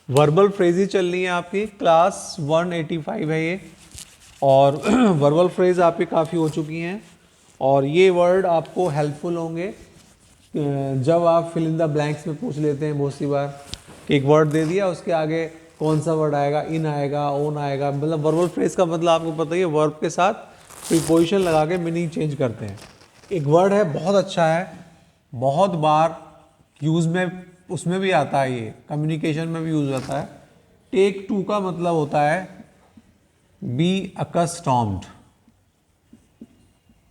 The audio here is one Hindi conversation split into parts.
वर्बल फ्रेजेज चल रही है आपकी, क्लास 185 है ये, और वर्बल फ्रेज आपकी काफ़ी हो चुकी हैं और ये वर्ड आपको हेल्पफुल होंगे जब आप फिल इन द ब्लैंक्स में पूछ लेते हैं बहुत सी बार कि एक वर्ड दे दिया उसके आगे कौन सा वर्ड आएगा, इन आएगा, ओन आएगा। मतलब वर्बल फ्रेज का मतलब आपको पता ही है, वर्ब के साथ प्रीपोजिशन लगा के मीनिंग चेंज करते हैं। एक वर्ड है बहुत अच्छा है, बहुत बार यूज़ में उसमें भी आता है, ये कम्युनिकेशन में भी यूज़ होता है। टेक टू का मतलब होता है बी अकस्टॉम्ड,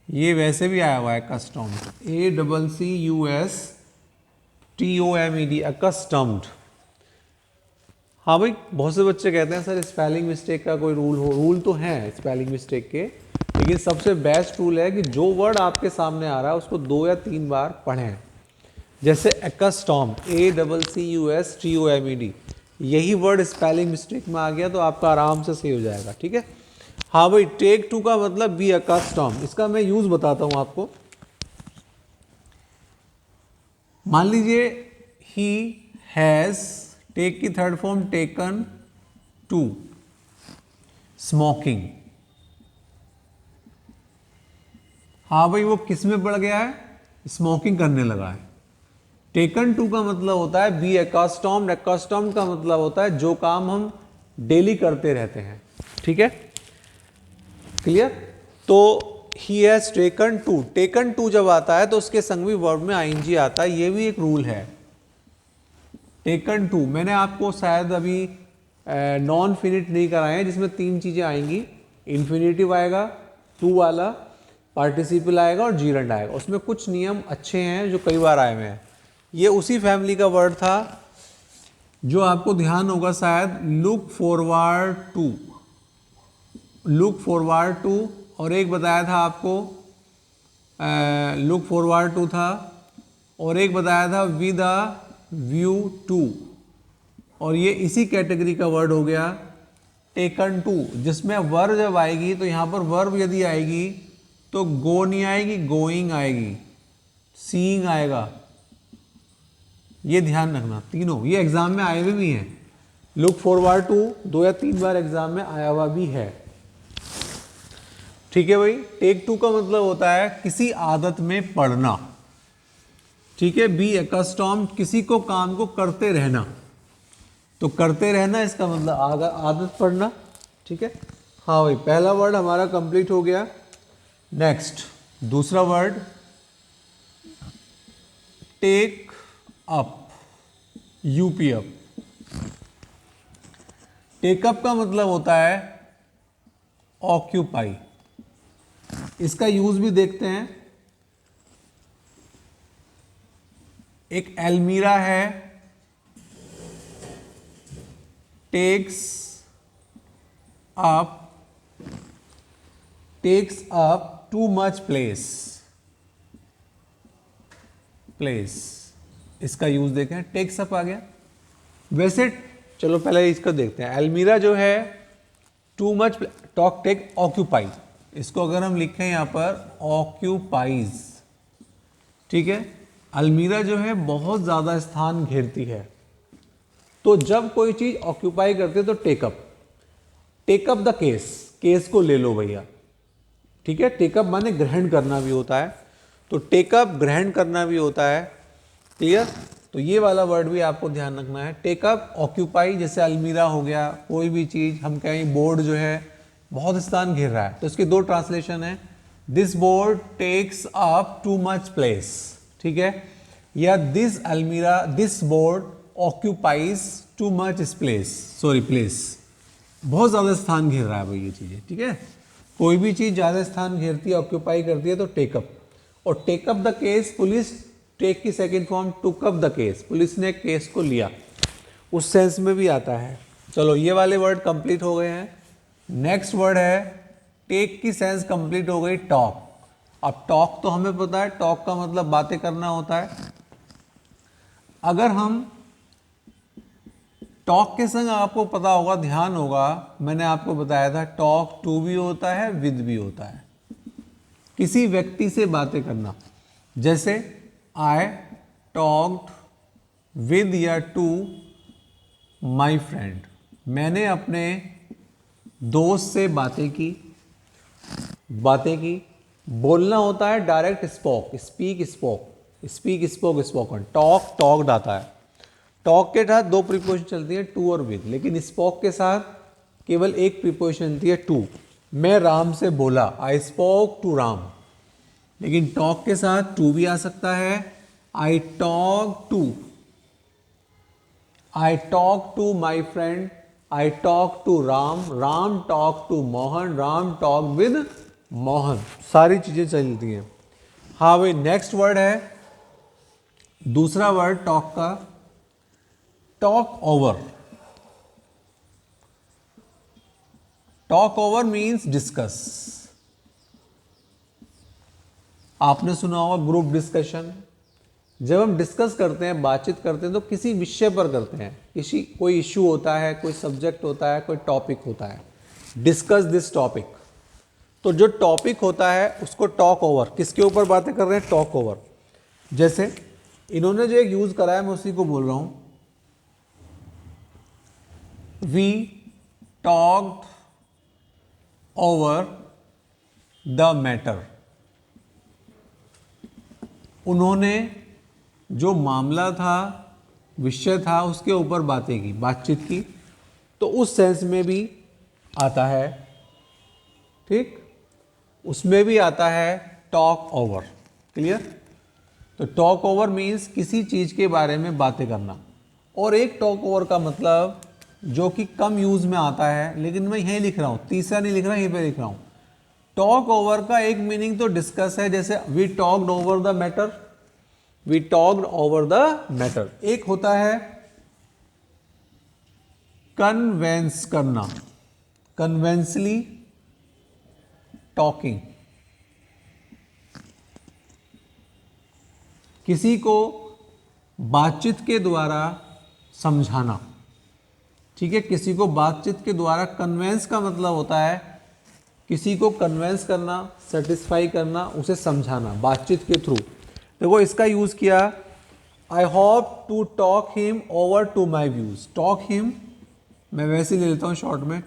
ये वैसे भी आया हुआ है कस्टम्ड, ACCUSTOMED, अकस्टम्ड। हाँ भाई, बहुत से बच्चे कहते हैं सर स्पेलिंग मिस्टेक का कोई रूल हो, रूल तो है स्पेलिंग मिस्टेक के, लेकिन सबसे बेस्ट रूल है कि जो वर्ड आपके सामने आ रहा है उसको 2 या 3 बार पढ़ें। जैसे अकस्टॉम्ड, ACCUSTOMED, यही वर्ड स्पेलिंग मिस्टेक में आ गया तो आपका आराम से सही हो जाएगा, ठीक है। हाँ भाई, टेक टू का मतलब बी अकस्टॉम्ड, इसका मैं यूज बताता हूं आपको। मान लीजिए ही हैज, टेक की third form taken to smoking. हाँ भाई, वो किस में पड़ गया है, स्मोकिंग करने लगा है। टेकन टू का मतलब होता है बी अकस्टॉम्ड, अकस्टॉम्ड का मतलब होता है जो काम हम डेली करते रहते हैं, ठीक है, क्लियर। तो he has taken to, taken to जब आता है तो उसके संग भी वर्ब में आईएनजी आता है, ये भी एक रूल है। टेकन टू मैंने आपको शायद अभी नॉन फिनिट नहीं कराए हैं, जिसमें 3 चीजें आएंगी, इन्फिनेटिव आएगा, टू वाला, पार्टिसिपल आएगा और जीरंड आएगा। उसमें कुछ नियम अच्छे हैं जो कई बार आए हुए हैं। ये उसी फैमिली का वर्ड था जो आपको ध्यान होगा शायद, look forward to, look forward to, और एक बताया था आपको लुक फॉरवर्ड टू था, और एक बताया था विद अ व्यू टू, और ये इसी कैटेगरी का वर्ड हो गया टेकन टू, जिसमें वर्ब जब आएगी तो यहां पर वर्ब यदि आएगी तो गो नहीं आएगी, गोइंग आएगी, सीइंग आएगा, ये ध्यान रखना। तीनों ये एग्जाम में आए हुए भी हैं, लुक फॉरवर्ड टू 2 या 3 बार एग्जाम में आया हुआ भी है, ठीक है भाई। टेक टू का मतलब होता है किसी आदत में पढ़ना, ठीक है। बी अकस्टॉम्ड, किसी को काम को करते रहना, तो करते रहना इसका मतलब आदत पढ़ना, ठीक है। हाँ भाई, पहला वर्ड हमारा कंप्लीट हो गया। नेक्स्ट दूसरा word take up, U P up. Take up का मतलब होता है ऑक्यूपाई, इसका यूज भी देखते हैं। एक एल्मीरा है, takes up too much place, इसका यूज देखें, टेक्स अप आ गया। वैसे चलो पहले इसको देखते हैं। एल्मीरा जो है too much talk, take occupy, इसको अगर हम लिखें यहां पर ऑक्यूपाइज, ठीक है। अलमीरा जो है बहुत ज्यादा स्थान घेरती है, तो जब कोई चीज ऑक्यूपाई करती है तो take up, take up the case, case को ले लो भैया, ठीक है। टेकअप माने ग्रहण करना भी होता है, तो टेकअप ग्रहण करना भी होता है, क्लियर। तो ये वाला वर्ड भी आपको ध्यान रखना है, टेकअप, ऑक्यूपाई। जैसे अलमीरा हो गया, कोई भी चीज हम कहें, बोर्ड जो है बहुत स्थान घेर रहा है, तो इसके 2 ट्रांसलेशन है, this board takes up too much place, ठीक है, या this almirah, this board occupies too much place, sorry place, बहुत ज्यादा स्थान घेर रहा है भाई ये चीजें, ठीक है। कोई भी चीज ज्यादा स्थान घेरती है, ऑक्यूपाई करती है, तो टेकअप। और take up the case, police, take की second form took up the case, police ने केस को लिया, उस सेंस में भी आता है। चलो ये वाले वर्ड कंप्लीट हो गए हैं। नेक्स्ट वर्ड है, टेक की सेंस कंप्लीट हो गई, टॉक। अब टॉक तो हमें पता है, टॉक का मतलब बातें करना होता है। अगर हम टॉक के संग, आपको पता होगा, ध्यान होगा, मैंने आपको बताया था टॉक टू भी होता है, विद भी होता है, किसी व्यक्ति से बातें करना। जैसे आई टॉक्ड विद या टू माई फ्रेंड, मैंने अपने दोस्त से बातें की। बोलना होता है direct spoke, speak spoke spoken. Talk talked आता है। टॉक के साथ दो प्रीपोजिशन चलती है, टू और विद, लेकिन स्पोक के साथ केवल एक प्रीपोजिशन चलती है, टू। मैं राम से बोला, आई स्पोक टू राम, लेकिन टॉक के साथ टू भी आ सकता है, I talk to my friend, I talk to Ram, Ram talk to Mohan, Ram talk with Mohan. सारी चीजें चलती हैं। हाँ भाई, नेक्स्ट वर्ड है, दूसरा वर्ड टॉक का, talk over. Talk over means discuss. आपने सुना होगा ग्रुप डिस्कशन। जब हम डिस्कस करते हैं, बातचीत करते हैं, तो किसी विषय पर करते हैं। कोई इश्यू होता है, कोई सब्जेक्ट होता है, कोई टॉपिक होता है, डिस्कस दिस टॉपिक। तो जो टॉपिक होता है उसको टॉक ओवर, किसके ऊपर बातें कर रहे हैं, टॉक ओवर। जैसे इन्होंने जो एक यूज करा है, मैं उसी को बोल रहा हूं, we talked over the matter. उन्होंने जो मामला था, विषय था, उसके ऊपर बातें की, बातचीत की। तो उस सेंस में भी आता है, ठीक, उसमें भी आता है टॉक ओवर। क्लियर? तो टॉक ओवर मीन्स किसी चीज के बारे में बातें करना। और एक टॉक ओवर का मतलब जो कि कम यूज में आता है, लेकिन मैं यहीं लिख रहा हूं, तीसरा नहीं लिख रहा, यहीं पे लिख रहा हूं। टॉक ओवर का एक मीनिंग तो डिस्कस है, जैसे we talked over the matter, we talked over the matter. एक होता है कन्वेंस करना, कन्वेंसली टॉकिंग, किसी को बातचीत के द्वारा समझाना। ठीक है, किसी को बातचीत के द्वारा, कन्वेंस का मतलब होता है किसी को कन्वेंस करना, सेटिस्फाई करना, उसे समझाना बातचीत के थ्रू। देखो इसका यूज किया, I hope to talk him over to my views. Talk him मैं वैसे ले लेता हूं शॉर्ट में,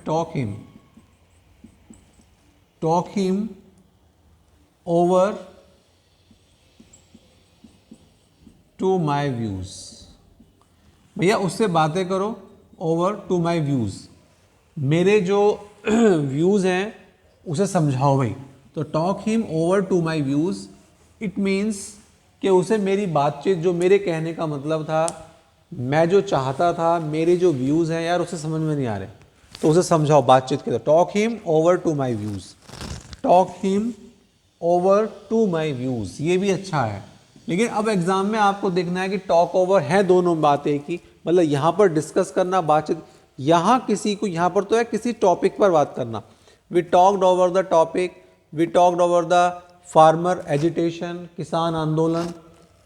talk him over to my views. भैया उससे बातें करो, ओवर टू माई व्यूज, मेरे जो व्यूज हैं उसे समझाओ भाई। तो talk him over to my views, it means कि उसे मेरी बातचीत, जो मेरे कहने का मतलब था, मैं जो चाहता था, मेरे जो व्यूज हैं यार उसे समझ में नहीं आ रहे, तो उसे समझाओ बातचीत के। Talk him over to my views, talk him over to my views, ये भी अच्छा है। लेकिन अब एग्जाम में आपको देखना है कि टॉक ओवर है दोनों बातें की, मतलब यहां पर डिस्कस करना, बातचीत, यहां किसी को, यहां पर तो है किसी टॉपिक पर बात करना। We talked over the topic, we talked over the farmer agitation, किसान आंदोलन,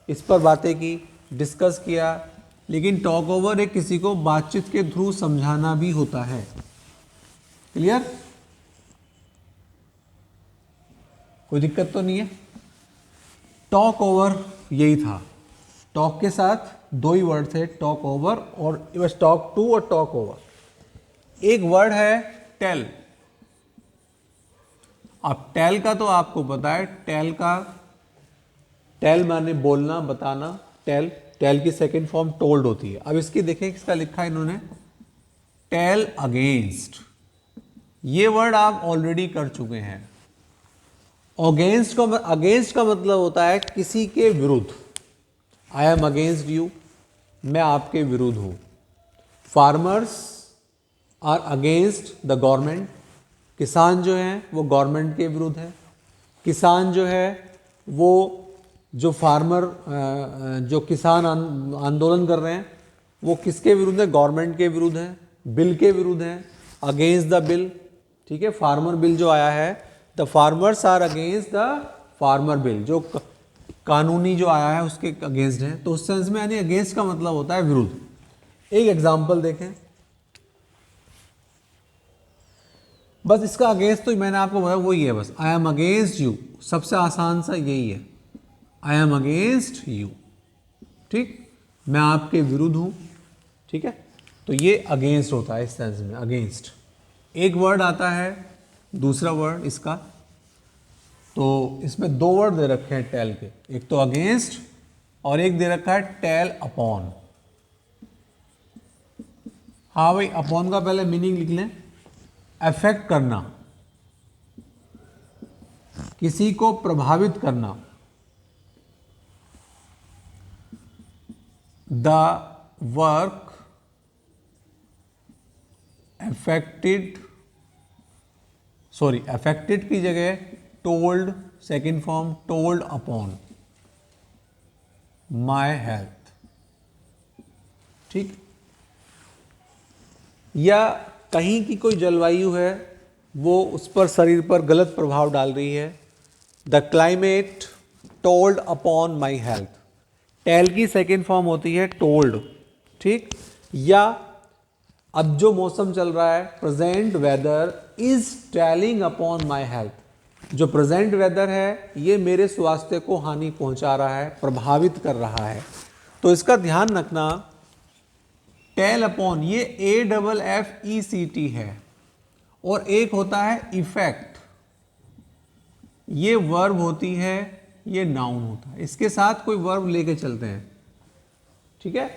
इस पर बातें की, डिस्कस किया। लेकिन टॉक ओवर एक किसी को बातचीत के थ्रू समझाना भी होता है। क्लियर? कोई दिक्कत तो नहीं है? टॉक ओवर यही था। टॉक के साथ दो ही वर्ड थे, टॉक ओवर और बस टॉक टू और टॉक ओवर। एक वर्ड है टेल। अब टेल का तो आपको पता है, टेल माने बोलना, बताना। टेल की सेकंड फॉर्म टोल्ड होती है। अब इसकी देखें, इसका लिखा है इन्होंने टेल अगेंस्ट। ये वर्ड आप ऑलरेडी कर चुके हैं। अगेंस्ट का मतलब होता है किसी के विरुद्ध। आई एम अगेंस्ट यू, मैं आपके विरुद्ध हूं। Farmers are against the government, किसान जो हैं वो गवर्नमेंट के विरुद्ध है। किसान जो है वो, जो फार्मर, जो किसान आंदोलन कर रहे हैं, वो किसके विरुद्ध है? गवर्नमेंट के विरुद्ध है, बिल के विरुद्ध है, अगेंस्ट द बिल। ठीक है, फार्मर बिल जो आया है, the farmers are against the farmer bill, जो कानूनी जो आया है उसके अगेंस्ट है। तो उस सेंस में यानी अगेंस्ट का मतलब होता है विरुद्ध। एक एग्जाम्पल देखें, बस इसका अगेंस्ट तो मैंने आपको बताया वही है, बस आई एम अगेंस्ट यू, सबसे आसान सा यही है, आई एम अगेंस्ट यू। ठीक, मैं आपके विरुद्ध हूं। ठीक है, तो ये अगेंस्ट होता है इस सेंस में, अगेंस्ट। एक वर्ड आता है, दूसरा वर्ड इसका, तो इसमें दो वर्ड दे रखे हैं टेल के, एक तो अगेंस्ट और एक दे रखा है टेल अपॉन। हाँ भाई, अपॉन का पहले मीनिंग लिख लें, अफेक्ट करना, किसी को प्रभावित करना। द वर्क अफेक्टेड की जगह told, second form told upon my health. ठीक, या कहीं की कोई जलवायु है वो उस पर, शरीर पर गलत प्रभाव डाल रही है। The climate told upon my health, tell की सेकेंड फॉर्म होती है टोल्ड। ठीक, या अब जो मौसम चल रहा है, present weather is telling upon my health, जो प्रेजेंट वेदर है ये मेरे स्वास्थ्य को हानि पहुंचा रहा है, प्रभावित कर रहा है। तो इसका ध्यान रखना, टेल अपॉन ये AFFECT है, और एक होता है इफेक्ट, ये वर्ब होती है, ये नाउन होता है, इसके साथ कोई वर्ब लेके चलते हैं। ठीक है,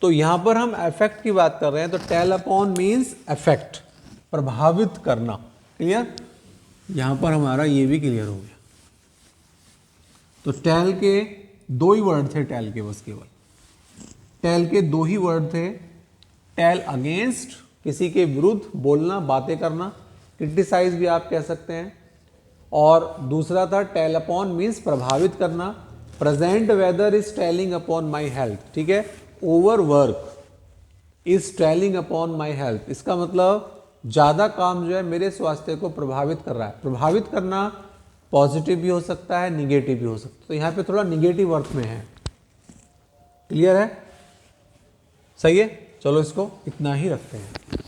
तो यहां पर हम अफेक्ट की बात कर रहे हैं, तो टेल अपॉन मीन्स अफेक्ट, प्रभावित करना। क्लियर, यहां पर हमारा ये भी क्लियर हो गया। तो टेल के दो ही वर्ड थे, टेल के बस केवल टेल के दो ही वर्ड थे, टेल अगेंस्ट, किसी के विरुद्ध बोलना, बातें करना, क्रिटिसाइज भी आप कह सकते हैं, और दूसरा था टेल अपॉन मीन्स प्रभावित करना। Present weather is telling upon my health. ठीक है, over work is telling upon my health, इसका मतलब ज़्यादा काम जो है मेरे स्वास्थ्य को प्रभावित कर रहा है। प्रभावित करना पॉजिटिव भी हो सकता है, निगेटिव भी हो सकता है, तो यहाँ पे थोड़ा निगेटिव अर्थ में है। क्लियर है, सही है, चलो इसको इतना ही रखते हैं।